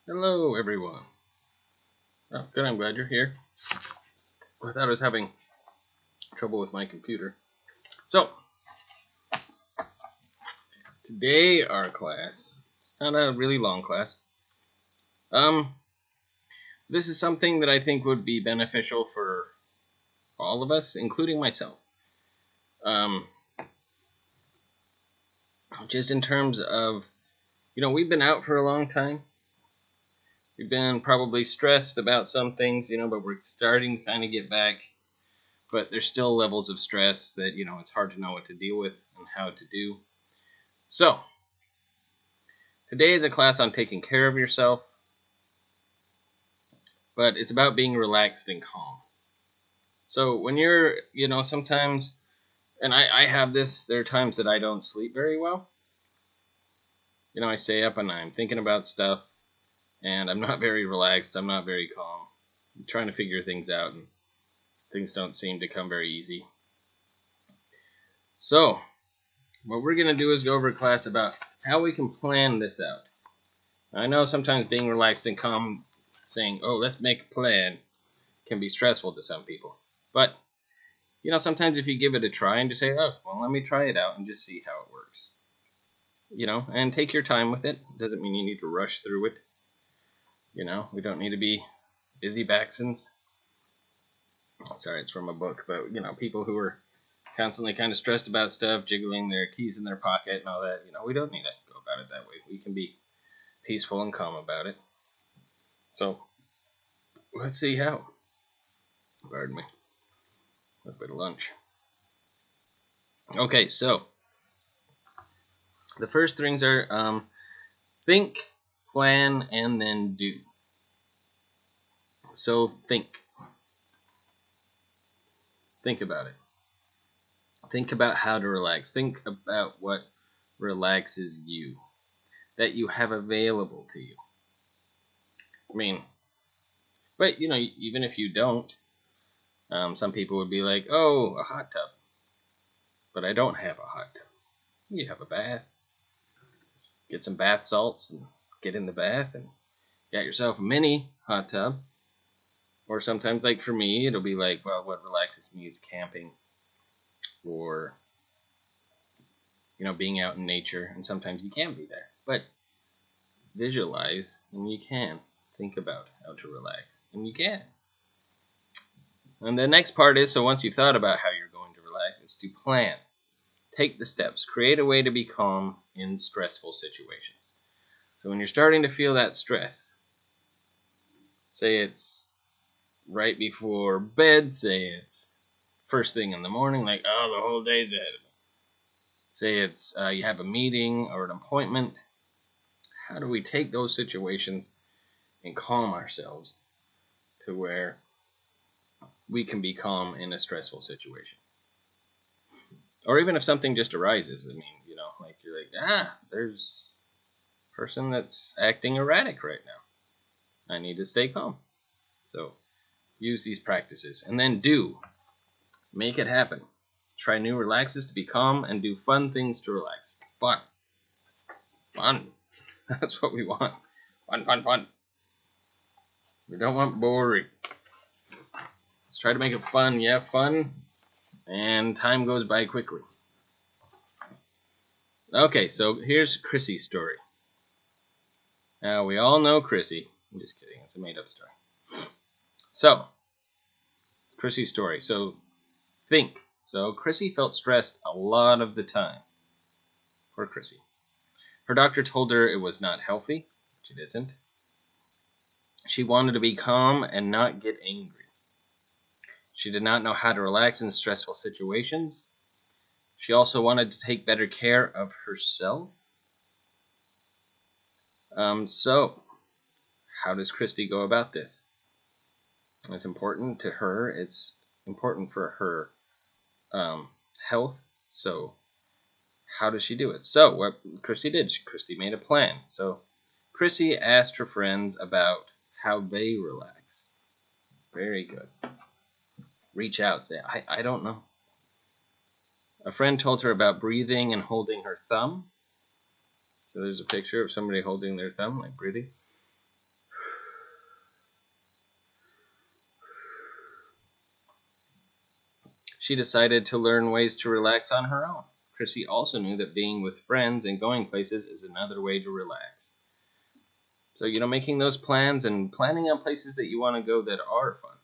Hello, everyone. Oh, good. I'm glad you're here. I thought I was having trouble with my computer. So, today our class, it's not a really long class. Um, this is something that I think would be beneficial for all of us, including myself. Um, just in terms of, we've been out for a long time. We've been probably stressed about some things, but we're starting to kind of get back. But there's still levels of stress that, it's hard to know what to deal with and how to do. So, today is a class on taking care of yourself, but it's about being relaxed and calm. So when you're, sometimes, and I have this, there are times that I don't sleep very well. I stay up and I'm thinking about stuff, and I'm not very relaxed, I'm not very calm. I'm trying to figure things out, and things don't seem to come very easy. So, what we're going to do is go over a class about how we can plan this out. I know sometimes being relaxed and calm, saying, oh, let's make a plan, can be stressful to some people. But, sometimes if you give it a try and just say, oh, well, let me try it out and just see how it works. And take your time with it. Doesn't mean you need to rush through it. We don't need to be busy Baxons. Sorry, it's from a book, but, people who are constantly kind of stressed about stuff, jiggling their keys in their pocket and all that, we don't need to go about it that way. We can be peaceful and calm about it. So, let's see how. Pardon me. A bit of lunch. Okay, so the first things are think, plan, and then do. So think. Think about it. Think about how to relax. Think about what relaxes you, that you have available to you. I mean, but even if you don't, some people would be like, oh, a hot tub. But I don't have a hot tub. You have a bath. Just get some bath salts and get in the bath and got yourself a mini hot tub. Or sometimes, like for me, it'll be like, well, what relaxes me is camping or, being out in nature. And sometimes you can't be there. But visualize and you can. Think about how to relax and you can. And the next part is, so once you've thought about how you're going to relax, is to plan. Take the steps. Create a way to be calm in stressful situations. So when you're starting to feel that stress, say it's right before bed, say it's first thing in the morning, like, oh, the whole day's ahead of me. Say it's you have a meeting or an appointment. How do we take those situations and calm ourselves to where we can be calm in a stressful situation? Or even if something just arises, I mean, like you're like, there's a person that's acting erratic right now. I need to stay calm. So use these practices. And then do. Make it happen. Try new relaxes to be calm and do fun things to relax. Fun. Fun. That's what we want. Fun, fun, fun. We don't want boring. Let's try to make it fun. Yeah, fun. And time goes by quickly. Okay, so here's Chrissy's story. Now, we all know Chrissy. I'm just kidding. It's a made-up story. So, it's Chrissy's story. So, think. So, Chrissy felt stressed a lot of the time. Poor Chrissy. Her doctor told her it was not healthy, which it isn't. She wanted to be calm and not get angry. She did not know how to relax in stressful situations. She also wanted to take better care of herself. So, how does Christy go about this? It's important to her. It's important for her health. So, how does she do it? So, what Christy did, Christy made a plan. So, Chrissy asked her friends about how they relax. Very good. Reach out. Say, I don't know. A friend told her about breathing and holding her thumb. So there's a picture of somebody holding their thumb, like breathing. she decided to learn ways to relax on her own. Chrissy also knew that being with friends and going places is another way to relax. So, making those plans and planning on places that you want to go that are fun.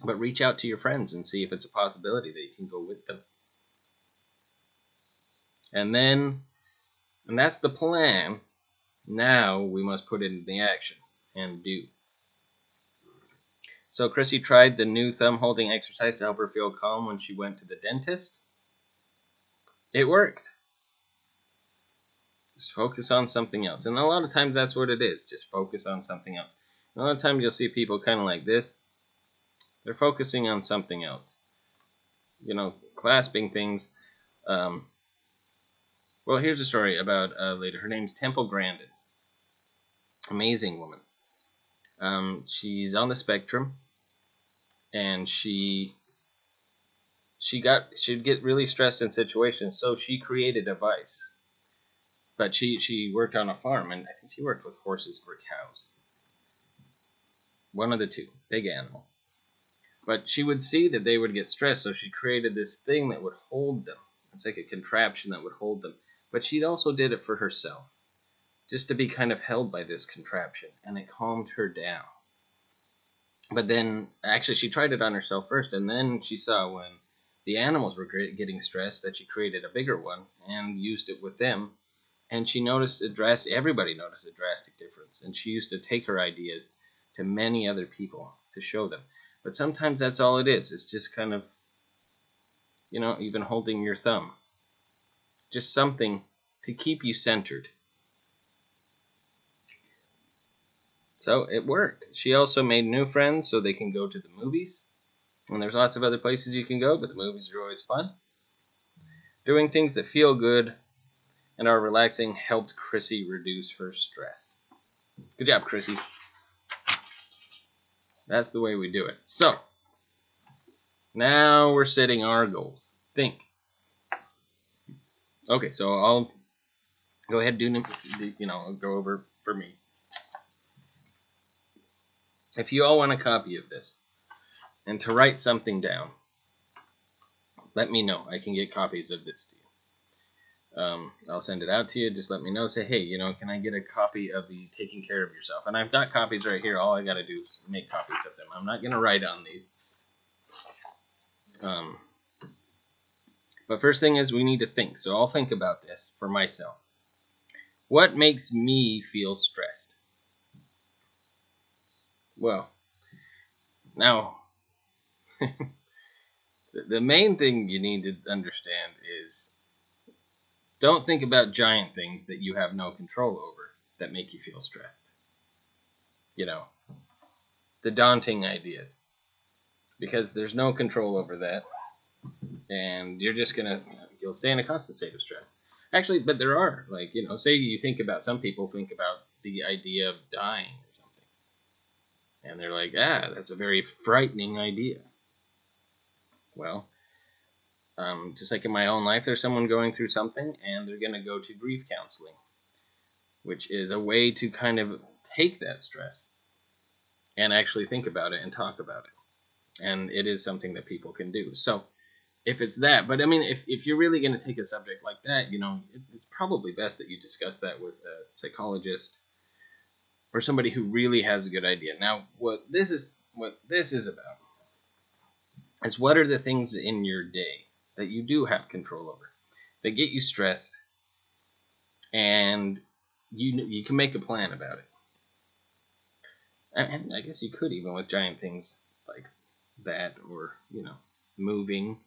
But reach out to your friends and see if it's a possibility that you can go with them. And that's the plan. Now we must put it into the action and do. So Chrissy tried the new thumb holding exercise to help her feel calm when she went to the dentist. It worked. Just focus on something else. And a lot of times that's what it is. Just focus on something else. A lot of times you'll see people kind of like this. They're focusing on something else. Clasping things. Well, here's a story about a lady. Her name's Temple Grandin. Amazing woman. She's on the spectrum, and she'd get really stressed in situations, so she created a vice. But she worked on a farm, and I think she worked with horses or cows. One of the two, big animal. But she would see that they would get stressed, so she created this thing that would hold them. It's like a contraption that would hold them. But she also did it for herself, just to be kind of held by this contraption, and it calmed her down. But then, actually, she tried it on herself first, and then she saw when the animals were getting stressed that she created a bigger one and used it with them. And she noticed everybody noticed a drastic difference. And she used to take her ideas to many other people to show them. But sometimes that's all it is. It's just kind of, even holding your thumb. Just something to keep you centered. So it worked. She also made new friends so they can go to the movies. And there's lots of other places you can go, but the movies are always fun. Doing things that feel good and are relaxing helped Chrissy reduce her stress. Good job, Chrissy. That's the way we do it. So, now we're setting our goals. Think. Okay, so I'll go ahead and go over for me. If you all want a copy of this and to write something down, let me know. I can get copies of this to you. I'll send it out to you. Just let me know. Say, hey, can I get a copy of the Taking Care of Yourself? And I've got copies right here. All I got to do is make copies of them. I'm not going to write on these. But first thing is we need to think. So I'll think about this for myself. What makes me feel stressed? Well, now, the main thing you need to understand is don't think about giant things that you have no control over that make you feel stressed. The daunting ideas. Because there's no control over that. And you're just you'll stay in a constant state of stress. Actually, but there are, say you think about, some people think about the idea of dying or something. And they're like, that's a very frightening idea. Well, just like in my own life, there's someone going through something and they're going to go to grief counseling, which is a way to kind of take that stress and actually think about it and talk about it. And it is something that people can do. So if it's that, but I mean, if you're really going to take a subject like that, it's probably best that you discuss that with a psychologist or somebody who really has a good idea. Now, what this is about is what are the things in your day that you do have control over that get you stressed, and you can make a plan about it. And I guess you could, even with giant things like that, or moving.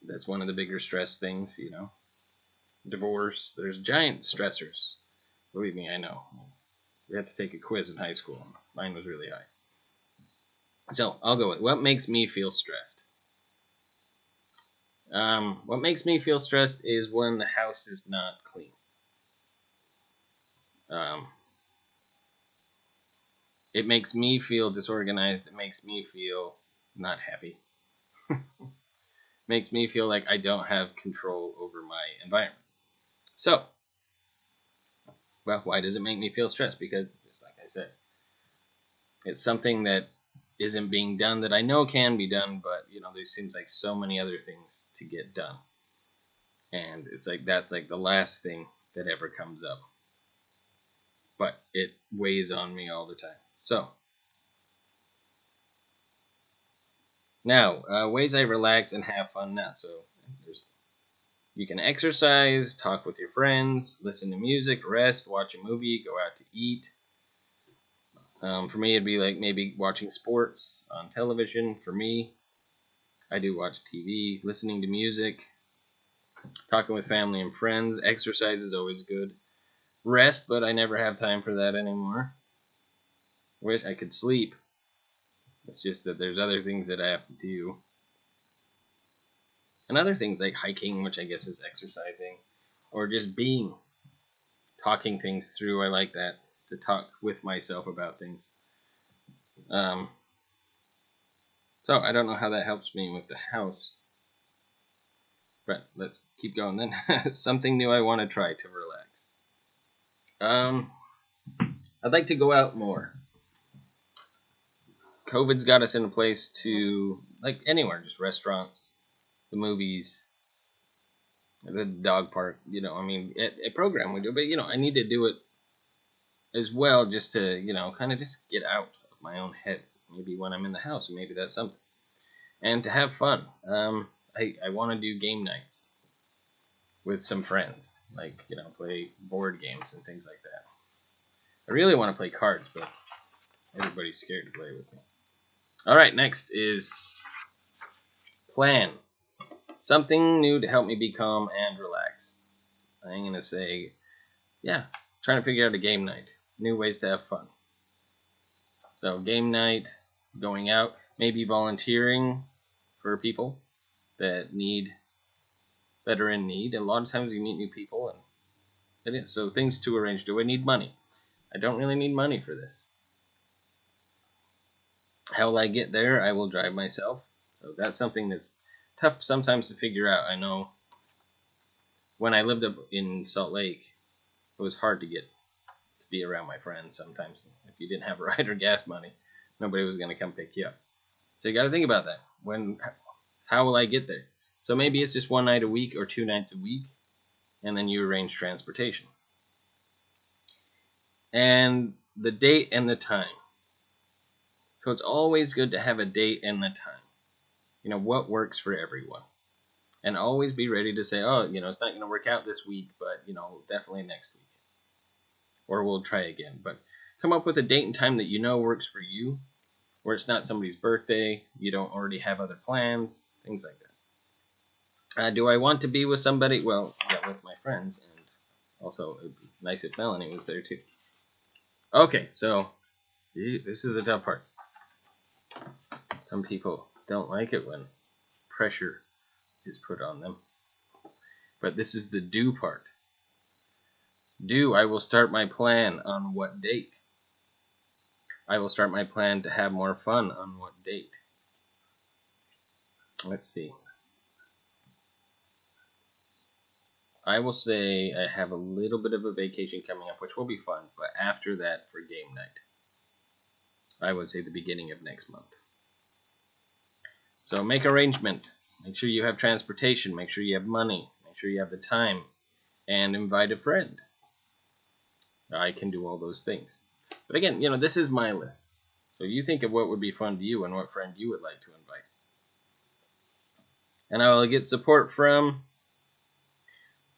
That's one of the bigger stress things, Divorce. There's giant stressors. Believe me, I know. We had to take a quiz in high school. Mine was really high. So I'll go with what makes me feel stressed. What makes me feel stressed is when the house is not clean. It makes me feel disorganized. It makes me feel not happy. Makes me feel like I don't have control over my environment. So, well, why does it make me feel stressed? Because, just like I said, it's something that isn't being done that I know can be done, but there seems like so many other things to get done. And it's like that's like the last thing that ever comes up. But it weighs on me all the time. So, now, ways I relax and have fun now. So, you can exercise, talk with your friends, listen to music, rest, watch a movie, go out to eat. For me, it'd be like maybe watching sports on television. For me, I do watch TV, listening to music, talking with family and friends. Exercise is always good. Rest, but I never have time for that anymore. Wish I could sleep. It's just that there's other things that I have to do. And other things like hiking, which I guess is exercising, or just being, talking things through. I like that, to talk with myself about things. So I don't know how that helps me with the house. But let's keep going then. Something new I want to try to relax. I'd like to go out more. COVID's got us in a place to, like anywhere, just restaurants, the movies, the dog park, a program we do. But, I need to do it as well just to, kind of just get out of my own head. Maybe when I'm in the house, maybe that's something. And to have fun. I want to do game nights with some friends, like, play board games and things like that. I really want to play cards, but everybody's scared to play with me. All right, next is plan. Something new to help me be calm and relaxed. I'm going to say, trying to figure out a game night. New ways to have fun. So game night, going out, maybe volunteering for people that are in need. A lot of times we meet new people, and it is. So things to arrange. Do I need money? I don't really need money for this. How will I get there? I will drive myself. So that's something that's tough sometimes to figure out. I know when I lived up in Salt Lake, it was hard to be around my friends sometimes. If you didn't have ride or gas money, nobody was going to come pick you up. So you got to think about that. How will I get there? So maybe it's just one night a week or 2 nights a week, and then you arrange transportation. And the date and the time. So it's always good to have a date and the time. What works for everyone. And always be ready to say, it's not going to work out this week, but, definitely next week. Or we'll try again. But come up with a date and time that works for you, where it's not somebody's birthday, you don't already have other plans, things like that. Do I want to be with somebody? Well, with my friends, and also it'd be nice if Melanie was there too. Okay, so this is the tough part. Some people don't like it when pressure is put on them. But this is the do part. I will start my plan on what date? I will start my plan to have more fun on what date? Let's see. I will say I have a little bit of a vacation coming up, which will be fun, but after that for game night. I would say the beginning of next month. So make arrangement. Make sure you have transportation. Make sure you have money. Make sure you have the time. And invite a friend. I can do all those things. But again, this is my list. So you think of what would be fun to you and what friend you would like to invite. And I will get support from...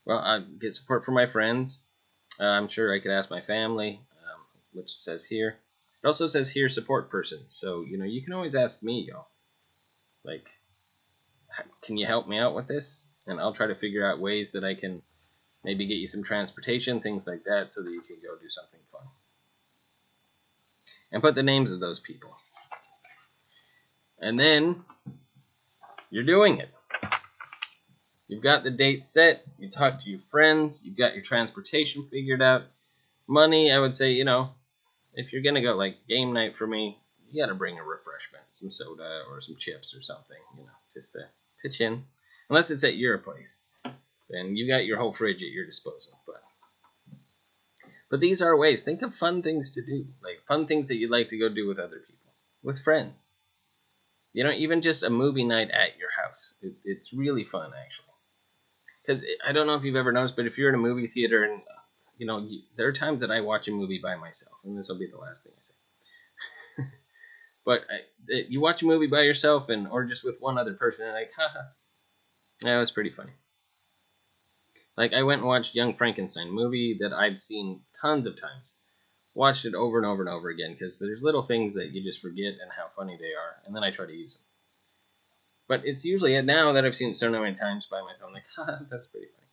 I get support from my friends. I'm sure I could ask my family, which says here. It also says here support person. So, you can always ask me, y'all. Like, can you help me out with this? And I'll try to figure out ways that I can maybe get you some transportation, things like that, so that you can go do something fun. And put the names of those people. And then you're doing it. You've got the date set. You talk to your friends. You've got your transportation figured out. Money, I would say, if you're going to go like game night for me, you got to bring a refreshment, some soda or some chips or something, just to pitch in. Unless it's at your place. Then you got your whole fridge at your disposal. But these are ways. Think of fun things to do. Like fun things that you'd like to go do with other people. with friends. Even just a movie night at your house. It's really fun, actually. Because I don't know if you've ever noticed, but if you're in a movie theater and, there are times that I watch a movie by myself, and this will be the last thing I say. But you watch a movie by yourself or just with one other person, and like, haha. That was pretty funny. Like, I went and watched Young Frankenstein, a movie that I've seen tons of times. Watched it over and over and over again, because there's little things that you just forget and how funny they are, and then I try to use them. But it's usually, now that I've seen it so many times by myself, I'm like, haha, that's pretty funny.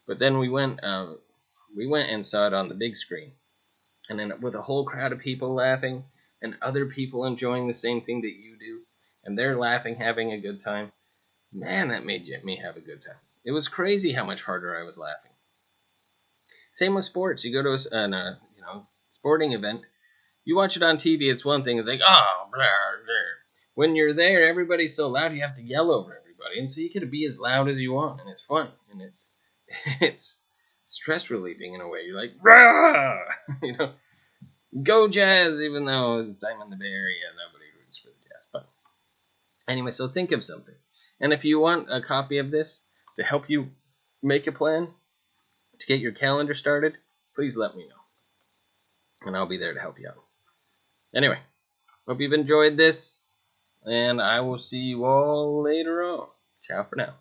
But then we went and saw it on the big screen. And then with a whole crowd of people laughing, and other people enjoying the same thing that you do, and they're laughing, having a good time. Man, that made me have a good time. It was crazy how much harder I was laughing. Same with sports. You go to a sporting event, you watch it on TV, it's one thing. It's like, oh, blah, blah. When you're there, everybody's so loud, you have to yell over everybody. And so you can be as loud as you want, and it's fun. And it's stress relieving in a way. You're like, rah! Go Jazz, even though I'm in the Bay Area, nobody roots for the Jazz. But anyway, so think of something. And if you want a copy of this to help you make a plan, to get your calendar started, please let me know. And I'll be there to help you out. Anyway, hope you've enjoyed this, and I will see you all later on. Ciao for now.